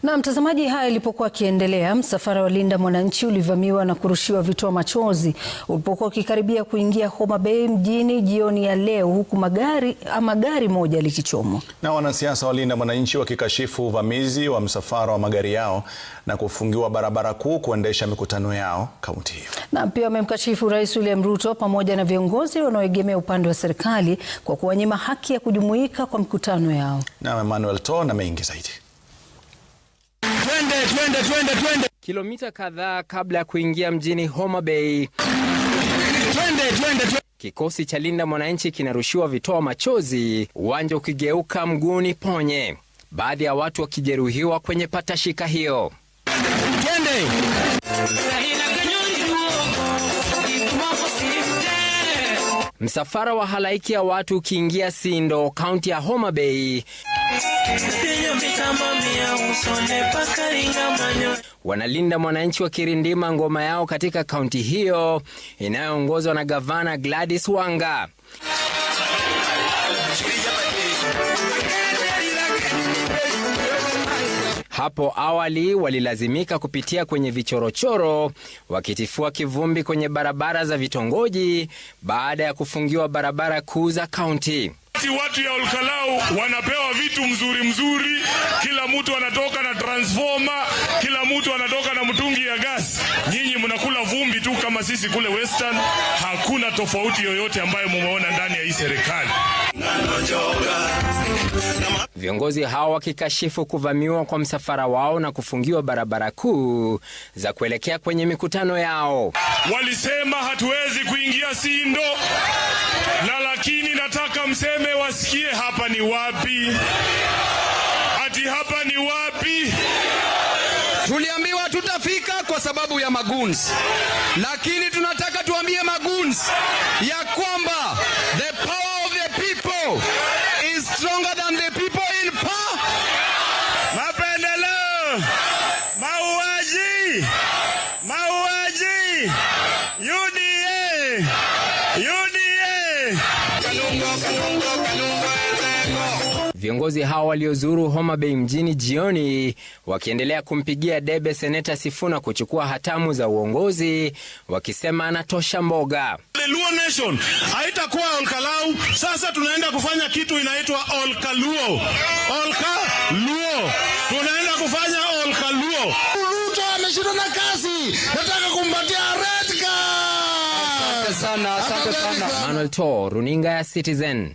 Na mtazamaji, haya ilipokuwa akiendelea, msafara wa Linda Mwananchi ulivamiwa na kurushiwa vitoa machozi ulipokuwa ukikaribia kuingia Homa Bay mjini jioni ya leo, huku gari moja likichomwa. Na wanasiasa wa Linda Mwananchi wakikashifu uvamizi wa msafara wa magari yao na kufungiwa barabara kuu kuendesha mikutano yao kaunti hiyo. Na pia wamemkashifu Rais William Ruto pamoja na viongozi wanaoegemea upande wa serikali kwa kuwanyima haki ya kujumuika kwa mikutano yao. Na Emmanuel To na mengi zaidi. Twende. Kilomita kadhaa kabla ya kuingia mjini Homa Bay, kikosi cha Linda Mwananchi kinarushiwa vitoa machozi, uwanja ukigeuka mguuni ponye, baadhi ya watu wakijeruhiwa kwenye patashika hiyo. Msafara wa halaiki ya watu ukiingia Sindo, kaunti ya Homa Bay. Wanalinda Mwananchi wakirindima ngoma yao katika kaunti hiyo inayoongozwa na Gavana Gladys Wanga. Hapo awali walilazimika kupitia kwenye vichorochoro wakitifua kivumbi kwenye barabara za vitongoji baada ya kufungiwa barabara kuu za kaunti. Watu ya Olkalau wanapewa vitu mzuri, kila mtu anatoka na transformer, kila mtu anatoka na mtungi ya gas. Nyinyi mnakula vumbi tu kama sisi kule Western. Hakuna tofauti yoyote ambayo mumeona ndani ya hii serikali. Viongozi hao wakikashifu kuvamiwa kwa msafara wao na kufungiwa barabara kuu za kuelekea kwenye mikutano yao. Walisema hatuwezi kuingia Sindo, na lakini nataka mseme wasikie hapa ni wapi. Ati hapa ni wapi? Tuliambiwa tutafika kwa sababu ya maguns, lakini tunataka tuambie maguns ya kwamba the power of the people is stronger than the people in power. Mapendeleo, mauaji, UDA. Viongozi hao waliozuru Homa Bay mjini jioni wakiendelea kumpigia debe Seneta Sifuna kuchukua hatamu za uongozi, wakisema anatosha mboga. Luo Nation haitakuwa Olkalau, sasa tunaenda kufanya kitu inaitwa Olkaluo. Tunaenda kufanya Olkaluo. Ruto ameshindwa na kazi, nataka kumpatia red card. Asante sana. Emmanuel To, runinga ya Citizen.